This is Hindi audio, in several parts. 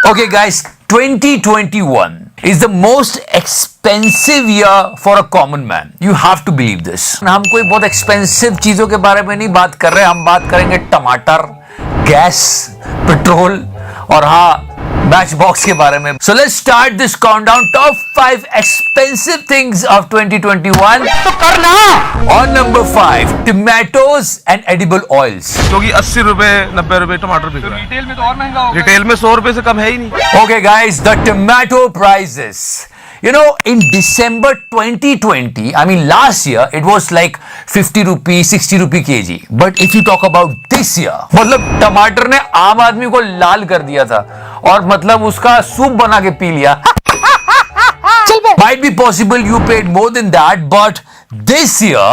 Okay, guys, 2021 is the most expensive year for a common man. You have to believe this. हम कोई बहुत एक्सपेंसिव चीजों के बारे में नहीं बात कर रहे, हम बात करेंगे टमाटर, गैस, पेट्रोल और हाँ मैच बॉक्स के बारे में. So let's start this countdown. Top 5 expensive things of 2021. तो करना. On number 5, tomatoes and edible oils. क्योंकि 80 रुपए 90 रुपए टमाटर बिक रहा है. रिटेल में तो और महंगा होगा. रिटेल में 100 रुपए से कम है ही नहीं. Okay, guys, the tomato prices. You know, in December 2020, I mean last year, it was like 50 rupees, 60 rupee kg. But if you talk about this year, मतलब टमाटर ने आम आदमी को लाल कर दिया था और मतलब उसका सूप बना के पी लिया. Might be possible you paid more than that, but this year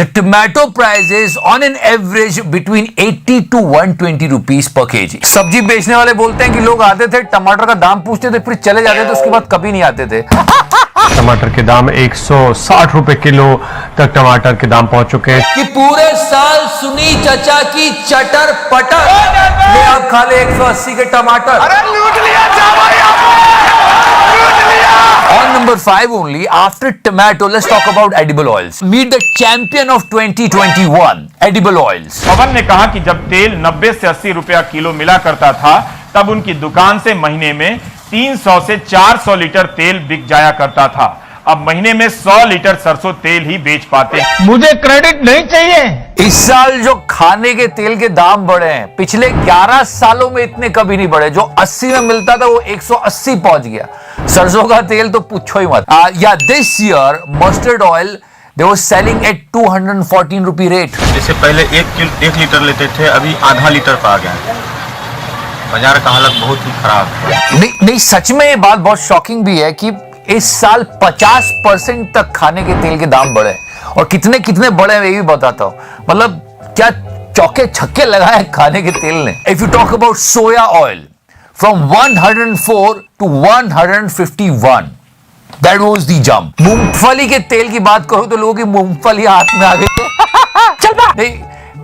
the tomato price is on an average between 80 to 120 rupees per kg. सब्जी बेचने वाले बोलते हैं कि लोग आते थे, टमाटर का दाम पूछते थे, फिर चले जाते थे, उसके बाद कभी नहीं आते थे. टमाटर के दाम 160 रुपए किलो तक टमाटर के दाम पहुंच चुके हैं. कि पूरे साल सुनी चचा की चटर पटर ले आप खा ले 180 के टमाटर. अरे लूट लिया चावल लूट लिया. On number 5 only, after tomato, let's talk about edible oils. Meet the champion of 2021, edible oils. पवन ने कहा कि जब तेल 90 से 80 रुपया किलो मिला करता था, तब उनकी दुकान से महीने में 300 से 400 लीटर तेल बिक जाया करता था. अब महीने में 100 लीटर सरसों तेल ही बेच पाते हैं. मुझे क्रेडिट नहीं चाहिए. इस साल जो खाने के तेल के दाम बढ़े हैं, पिछले 11 सालों में इतने कभी नहीं बढ़े. जो 80 में मिलता था वो 180 पहुंच गया. सरसों का तेल तो पूछो ही मत. या this year mustard oil they were selling at 214 rupee rate. जैसे पहले 1 लीटर लेते थे, अभी आधा लीटर पर आ गया. बाजार का हालत बहुत ही खराब है. नहीं सच में ये बात बहुत शॉकिंग भी है कि इस साल 50% तक खाने के तेल के दाम बढ़े. और कितने कितने बढ़े ये भी बताता हूं. मतलब क्या चौके छक्के लगाए खाने के तेल ने. If you talk about soya oil from 104 to 151, that was the jump. मूंगफली के तेल की बात करो तो लोगों की मूंगफली हाथ में आ गई. चल बा. नहीं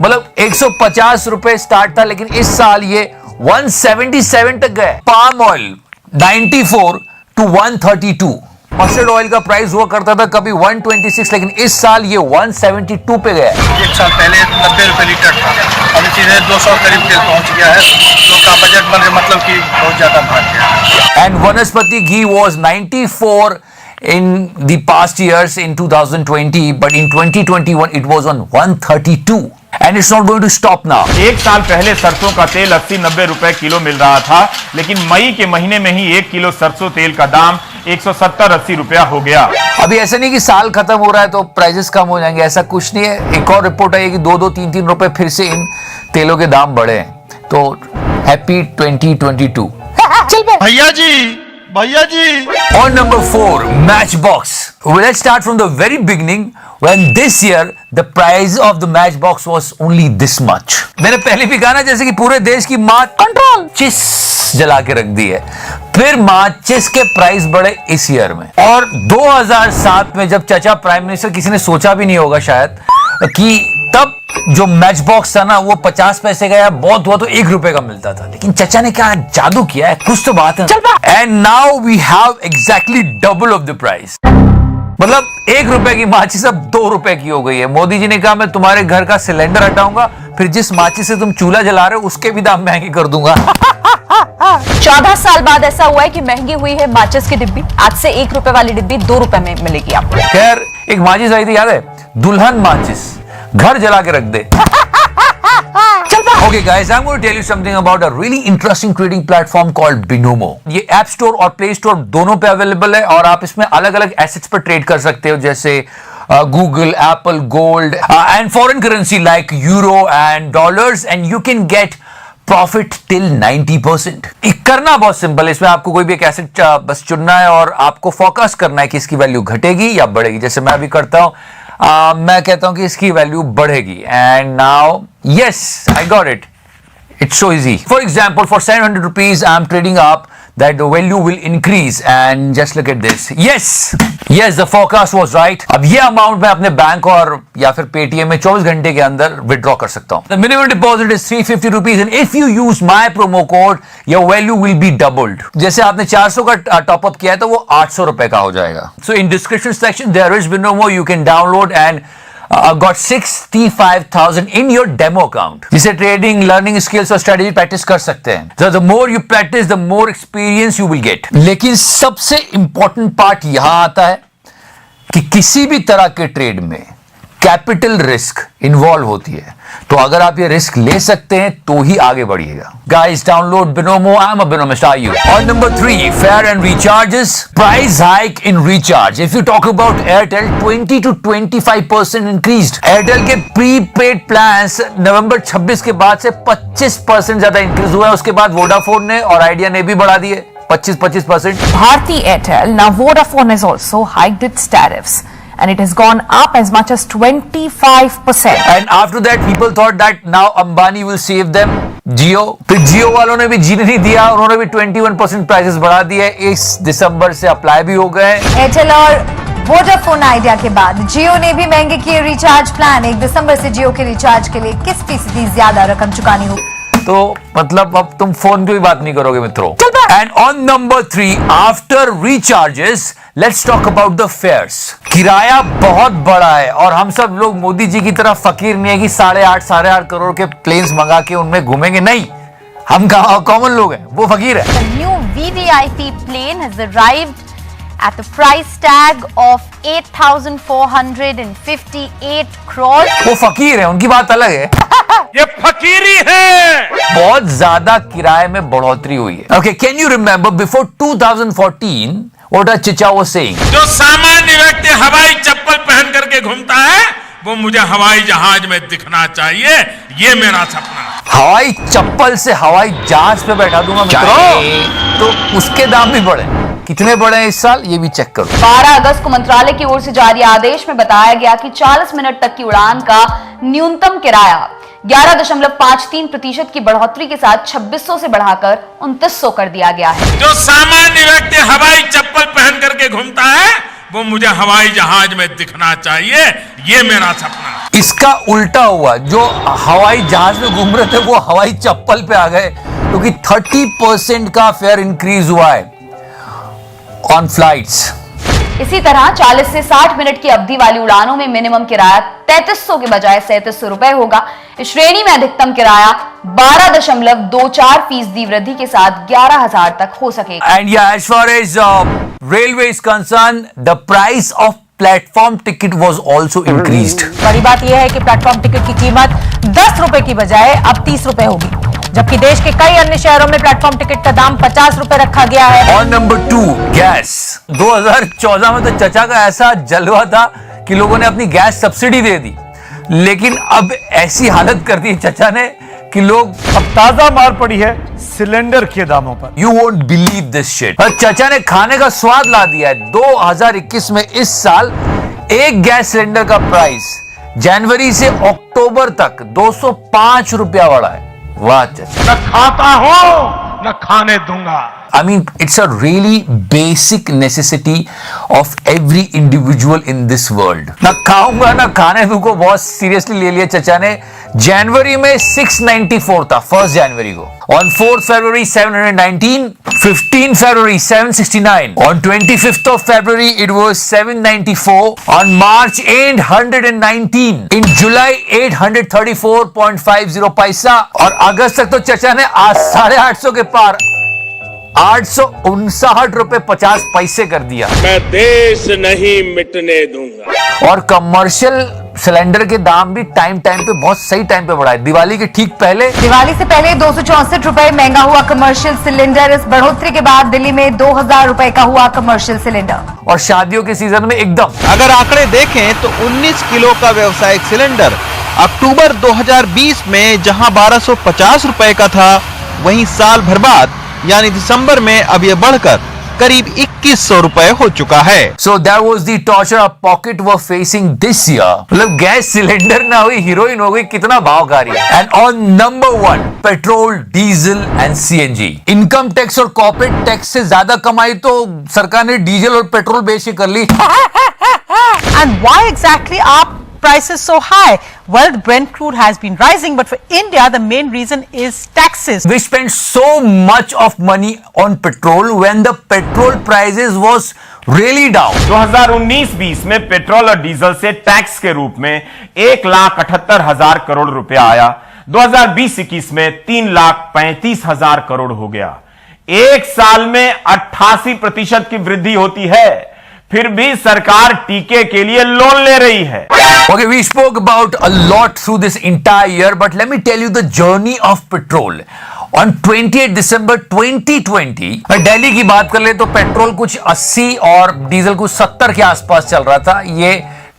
मतलब 150 रुपए स्टार्ट था, लेकिन इस साल ये 177 तक गए. Palm oil 94 to 132. Mustard oil का प्राइस हुआ करता था कभी 126, लेकिन इस साल ये 172 पे गया. एक साल पहले 90 रुपए लीटर था, अभी सीधे 200 करीब तेल पहुंच गया है. लोग का बजट बन मतलब कि बहुत ज्यादा भाग गया. And Vanaspati ghee was 94 in the past years in 2020, but in 2021 it was on 132. And it's not going to stop now. एक साल पहले सरसों का तेल 80-90 रुपए किलो मिल रहा था, लेकिन मई के महीने में ही 1 किलो सरसों तेल का दाम 170-80 रुपया हो गया. अभी ऐसा नहीं कि साल खत्म हो रहा है तो प्राइसेस कम हो जाएंगे, ऐसा कुछ नहीं है. एक और रिपोर्ट आई है कि 2-2, 3-3 रुपए फिर से इन तेलों के दाम बढ़े हैं. तो हैप्पी 2022. भैया जी. On number 4, Matchbox. Well, let's start from the very beginning when this year the price of the Matchbox was only this much. मैंने पहले भी कहा ना, जैसे कि पूरे देश की माचिस जला के रख दी है. फिर माचिस के प्राइस बढ़े इस ईयर में. और 2007 में जब चचा प्राइम मिनिस्टर, किसी ने सोचा भी नहीं होगा शायद कि तब जो मैच बॉक्स था ना वो 50 पैसे का या बहुत हुआ तो 1 रुपए का मिलता था. लेकिन चचा ने क्या जादू किया है, कुछ तो बात है. And now we have exactly double of the price. मतलब 1 रुपए की माचिस अब 2 रुपए की हो गई है. मोदी जी ने कहा मैं तुम्हारे घर का सिलेंडर हटाऊंगा, फिर जिस माचिस से तुम चूल्हा जला रहे हो उसके भी दाम महंगे कर दूंगा. 14 साल बाद ऐसा हुआ है कि महंगी हुई है माचिस की डिब्बी. आज से 1 रुपए वाली डिब्बी 2 रुपए में मिलेगी आपको. खैर एक माचिस आई थी, याद है, दुल्हन माचिस, घर जला के रख दे. Okay guys, I'm going to tell you something about a really interesting trading platform called Binomo. ये App Store और Play Store दोनों पे अवेलेबल है और आप इसमें अलग अलग एसेट्स पर ट्रेड कर सकते हो, जैसे Google, Apple, Gold and foreign currency like Euro and dollars, and you can get profit till 90%. करना बहुत सिंपल है. इसमें आपको कोई भी एक एसेट बस चुनना है और आपको फोकस करना है कि इसकी वैल्यू घटेगी या बढ़ेगी. जैसे मैं अभी करता हूं, मैं कहता हूं कि इसकी वैल्यू बढ़ेगी. And now yes, I got it. It's so easy. For example, for 700 rupees, I'm trading up that the value will increase. And just look at this. Yes, the forecast was right. अब ये अमाउंट मैं अपने बैंक और या फिर पेटीएम में 24 घंटे के अंदर विड्रॉ कर सकता हूँ. The minimum deposit is 350 rupees and if you use my promo code, your value will be doubled. जैसे आपने 400 का टॉप अप किया है तो वो 800 रुपए का हो जाएगा. So in description section there is Binomo, you can download and got 65,000 in your demo account. जिसे ट्रेडिंग, लर्निंग स्किल्स और स्ट्रेटेजी प्रैक्टिस कर सकते हैं. So the more you practice, the more experience you will get. लेकिन सबसे इंपॉर्टेंट पार्ट यहां आता है कि किसी भी तरह के ट्रेड में कैपिटल रिस्क इन्वॉल्व होती है. तो अगर आप ये रिस्क ले सकते हैं तो ही आगे बढ़िएगा. Guys, download Binomo. I'm a Binomist. Are you? On number 3, fare and recharges. Price hike in recharge. If you talk about Airtel, 20 to 25% increased. Airtel के prepaid plans नवंबर 26 के बाद से 25% ज्यादा इंक्रीज हुआ है. उसके बाद वोडाफोन ने और आइडिया ने भी बढ़ा दिए 25%. Bharti Airtel, now Vodafone has also hiked its tariffs. And it has gone up as much as 25%. And after that, people thought that now Ambani will save them. Jio, फिर Jio वालों ने भी जीने नहीं दिया, उन्होंने भी 21% प्राइसेस बढ़ा दिए. इस दिसंबर से अप्लाई भी हो गए. एयरटेल और वोडाफोन आइडिया के बाद जियो ने भी महंगे किए रिचार्ज प्लान. 1 दिसंबर से जियो के रिचार्ज के लिए 21% ज्यादा रकम चुकानी होगी. तो मतलब अब तुम फोन की भी बात नहीं करोगे मित्रों. And on number 3, after recharges, let's talk about the fares. किराया बहुत बड़ा है और हम सब लोग मोदी जी की तरह फकीर नहीं है कि 8.5 करोड़ के प्लेन्स मंगा के उनमें घूमेंगे. नहीं, हम कॉमन लोग हैं, वो फकीर है. The new VVIP plane has arrived at the price tag of 8,458 crores. वो फकीर है, उनकी बात अलग है. ये फकीरी है. बहुत ज्यादा किराए में बढ़ोतरी हुई है. Okay, can you remember before 2014 what चिचा वाज सेइंग? जो सामान्य व्यक्ति हवाई चप्पल पहन करके घूमता है वो मुझे हवाई जहाज में दिखना चाहिए. ये मेरा सपना. हवाई चप्पल से हवाई जहाज पे बैठा दूंगा मित्रों. तो उसके दाम भी बढ़े. कितने बढ़े हैं इस साल, ये भी चेक करो. 12 अगस्त को मंत्रालय की ओर से जारी आदेश में बताया गया कि 40 मिनट तक की उड़ान का न्यूनतम किराया 11.53% की बढ़ोतरी के साथ 2600 से बढ़ाकर 2900 कर दिया गया है. जो सामान्य व्यक्ति हवाई चप्पल पहन करके घूमता है वो मुझे हवाई जहाज में दिखना चाहिए. ये मेरा सपना. इसका उल्टा हुआ, जो हवाई जहाज में घूम रहे थे वो हवाई चप्पल पे आ गए क्योंकि 30% का फेयर इंक्रीज हुआ है ऑन फ्लाइट्स. इसी तरह 40 से 60 मिनट की अवधि वाली उड़ानों में मिनिमम किराया 3300 के बजाय 3700 रुपए होगा. इस श्रेणी में अधिकतम किराया 12.24% वृद्धि के साथ 11,000 तक हो सकेगा. एंड या as far as railway is concerned, the price of platform ticket was also increased. बड़ी बात यह है कि प्लेटफॉर्म टिकट की कीमत 10 रुपए की बजाय अब 30 रुपए होगी, जबकि देश के कई अन्य शहरों में प्लेटफॉर्म टिकट का दाम 50 रुपए रखा गया है. और नंबर 2, गैस. 2014 में तो चचा का ऐसा जलवा था कि लोगों ने अपनी गैस सब्सिडी दे दी, लेकिन अब ऐसी हालत कर दी चचा ने कि लोग अब ताजा मार पड़ी है सिलेंडर के दामों पर. You won't believe this shit. चचा ने खाने का स्वाद ला दिया है. 2021 में इस साल एक गैस सिलेंडर का प्राइस जनवरी से अक्टूबर तक 205 रुपया बढ़ा है. वाह चाचा. न खाता हूं न खाने दूंगा. I mean, it's a really basic necessity of every individual in this world. ना खाऊंगा ना खाने दूंगा बहुत सीरियसली ले लिया चचा ने. जनवरी में 694 था 1 जनवरी को. On 4th February 719, 15th February 769, on 25th of February it was 794, on March 819, in July 834.50 पैसा, और अगस्त तक तो चचा ने 850 के पार 859 रुपए 50 पैसे कर दिया. मैं देश नहीं मिटने दूंगा. और कमर्शियल सिलेंडर के दाम भी टाइम पे बहुत सही टाइम पे बढ़ा है. दिवाली के ठीक पहले, दिवाली से पहले 264 रुपए महंगा हुआ कमर्शियल सिलेंडर. इस बढ़ोतरी के बाद दिल्ली में 2000 रुपए का हुआ कमर्शियल सिलेंडर. और शादियों के सीजन में एकदम. अगर आंकड़े देखें तो 19 किलो का व्यावसायिक सिलेंडर अक्टूबर 2020 में जहां 1250 रुपए का था, वहीं साल भर बाद यानी दिसंबर में अब यह बढ़कर करीब 2100 रुपए हो चुका है। So that was the torture our pocket were facing this year. मतलब गैस सिलेंडर ना हुई हीरोइन हो गई, कितना भावकारी। And on number 1, petrol, diesel and CNG. Income tax और कॉर्पोरेट टैक्स से ज्यादा कमाई तो सरकार ने डीजल और पेट्रोल बेच के कर ली। And why exactly are prices so high? Well, Brent crude has been rising, but for India, the main reason is taxes. We spent so much of money on petrol when the petrol prices was really down. 2019-20 में पेट्रोल और डीजल से टैक्स के रूप में 1,78,000 करोड़ रुपया आया। 2020-21 में 3,35,000 करोड़ हो गया। एक साल में 88% की वृद्धि होती है, फिर भी सरकार टीके के लिए लोन ले रही है। Okay, we spoke about a lot through this entire year, but let me tell you the journey of petrol. On 28 December 2020, Delhi की बात कर ले तो पेट्रोल कुछ 80 और डीजल कुछ 70 के आसपास चल रहा था। ये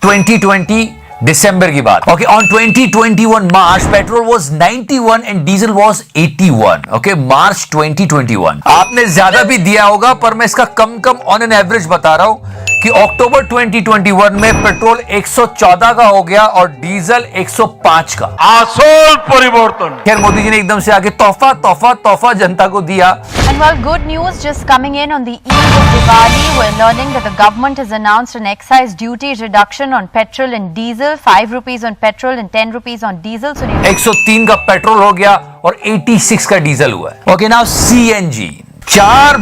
2020 दिसंबर की बात। Okay, on 2021 March, petrol was 91 and diesel was 81. Okay, March 2021. आपने ज्यादा भी दिया होगा, पर मैं इसका कम ऑन एन एवरेज बता रहा हूं कि अक्टूबर 2021 में पेट्रोल 114 का हो गया और डीजल 105 का। आसोल परिवर्तन। खैर मोदी जी ने एकदम से आके तोहफा जनता को दिया। And well, good news just coming in on the eve of Diwali. We're learning that the government has announced an excise duty reduction on petrol and diesel, 5 rupees on petrol and 10 rupees on diesel. So 103 का पेट्रोल हो गया और 86 का डीजल हुआ है। Okay, now CNG. चार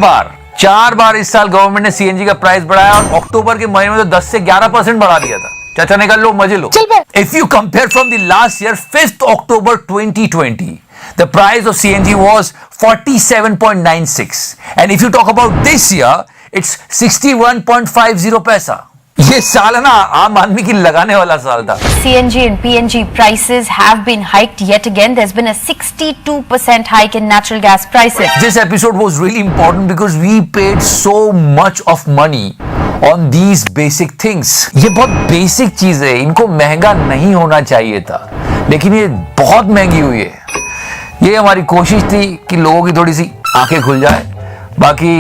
बार इस साल गवर्नमेंट ने सीएनजी का प्राइस बढ़ाया और अक्टूबर के महीने में तो 10 से 11% बढ़ा दिया था। चाचा ने कहा लो मजे लो। If you compare from the last year 5 October 2020, the price of CNG was 47.96 and if you talk about this year it's 61.50 पैसा। ये साल है ना आम आदमी की लगाने वाला साल था। CNG and PNG prices have been hiked yet again. There's been a 62% hike in natural gas prices. This episode was really important because we paid so much of money on these basic things. ये बहुत बेसिक चीज है, इनको महंगा नहीं होना चाहिए था, लेकिन ये बहुत महंगी हुई है। ये हमारी कोशिश थी कि लोगों की थोड़ी सी आंखें खुल जाए। बाकी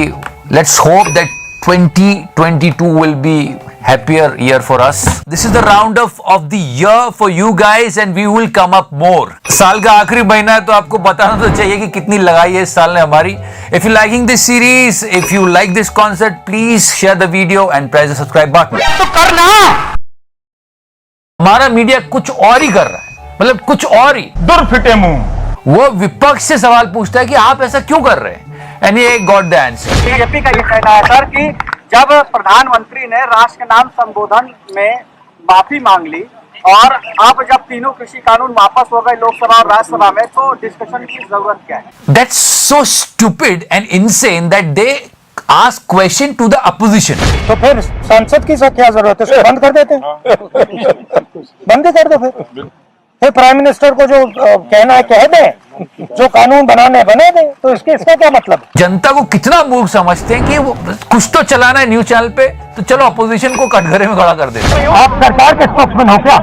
let's hope that 2022 will be happier year for us. This is the roundup of the year for you guys and we will come up more. साल का आखिरी महीना है तो आपको बताना तो चाहिए कि कितनी लगाई है इस साल ने हमारी। If you liking this series, if you like this concept, please share the video and press the subscribe button. तो करना। हमारा मीडिया कुछ और ही कर रहा है, मतलब कुछ और ही। दुर्फिटे मुंह। वो विपक्ष से सवाल पूछता है कि आप ऐसा क्यों कर रहे हैं, एंड ये गॉट द आंसर। बीजेपी का ये कहना है सर कि जब प्रधानमंत्री ने राष्ट्र के नाम संबोधन में माफी मांग ली और अब जब तीनों कृषि कानून वापस हो गए लोकसभा और राज्यसभा में, तो डिस्कशन की जरूरत क्या है? That's so stupid and insane that they ask question to the opposition. तो फिर संसद की क्या जरूरत है? बंद कर देते हैं, बंद कर दो फिर प्राइम मिनिस्टर को जो कहना है कह दें, जो कानून बनाने बने दें, तो इसका क्या मतलब? जनता को कितना मूर्ख समझते हैं कि वो कुछ तो चलाना है न्यूज चैनल पे, तो चलो अपोजिशन को कटघरे में खड़ा कर देते हैं। आप सरकार के स्पोक्समैन हो क्या?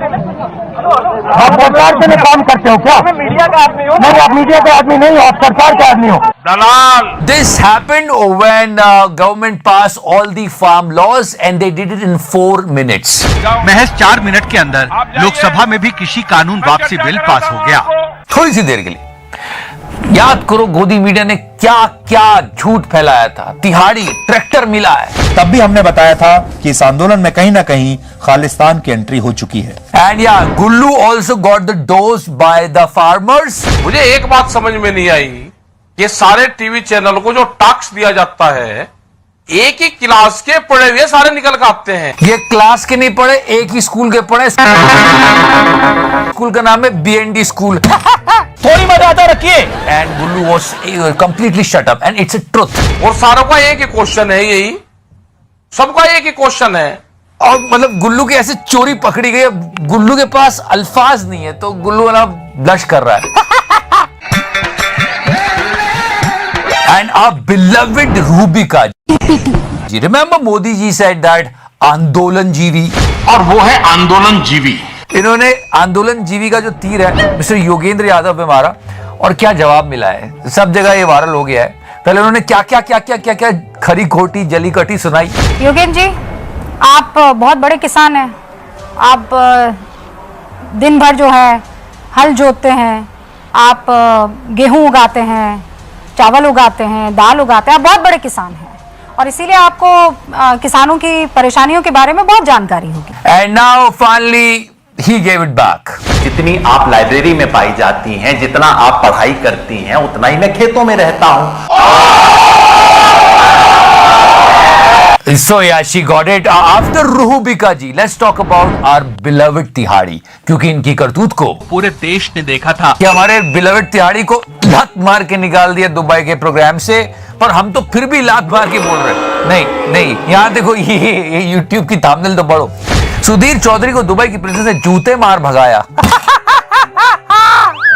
आप सरकार के लिए काम करते हो क्या? मीडिया का आदमी हो? नहीं, आप मीडिया के आदमी नहीं हो, आप सरकार के आदमी हो। दलाल। This happened when government passed all the farm laws and they did it in 4 minutes. महज 4 मिनट के अंदर लोकसभा में भी कृषि कानून वापसी बिल पास हो गया। थोड़ी सी देर के लिए याद करो गोदी मीडिया ने क्या क्या झूठ फैलाया था। तिहाड़ी ट्रैक्टर मिला है, तब भी हमने बताया था कि इस आंदोलन में कहीं ना कहीं खालिस्तान की एंट्री हो चुकी है। एंड या Gullu also got the dose by the farmers. मुझे एक बात समझ में नहीं आई, ये सारे टीवी चैनल को जो टैक्स दिया जाता है, एक ही क्लास के पढ़े हुए सारे निकल के आते हैं। ये क्लास के नहीं पढ़े, एक ही स्कूल के पढ़े। स्कूल का नाम है BND स्कूल। थोड़ी मर्यादा रखिए। And Gullu was completely shut up and it's a truth. और सारों का एक ही क्वेश्चन है, यही सबका एक ही क्वेश्चन है। और मतलब गुल्लू की ऐसे चोरी पकड़ी गई, गुल्लू के पास अल्फाज नहीं है, तो गुल्लू वाला ब्लश कर रहा है। And our beloved Rubika ji, remember Modi ji said that आंदोलन जीवी, और वो है आंदोलन जीवी। इन्होंने आंदोलन जीवी का जो तीर है मिस्टर योगेंद्र यादव पे मारा और क्या जवाब मिला है, सब जगह ये वायरल हो गया है। पहले उन्होंने क्या क्या क्या क्या क्या क्या खरी खोटी जली कटी सुनाई। योगेन जी, आप बहुत बड़े किसान हैं। आप दिन भर जो है हल जोतते हैं, आप गेहूं उगाते हैं, चावल उगाते हैं, दाल उगाते हैं। आप बहुत बड़े किसान हैं और इसीलिए आपको किसानों की परेशानियों के बारे में बहुत जानकारी होगी। And now finally he gave it back. जितनी आप लाइब्रेरी में पाई जाती हैं, जितना आप पढ़ाई करती हैं, उतना ही मैं खेतों में रहता हूं। So yeah, she got it. After Ruhu Bika ji, let's talk about our beloved तिहाड़ी, क्योंकि इनकी करतूत को पूरे देश ने देखा था कि हमारे beloved तिहाड़ी को लात मार के निकाल दिया दुबई के प्रोग्राम से, पर हम तो फिर भी लात मार के बोल रहे हैं। नहीं, यहाँ देखो ये YouTube की थंबनेल तो पढ़ो। सुधीर चौधरी को दुबई की प्रिंसेस ने जूते मार भगाया।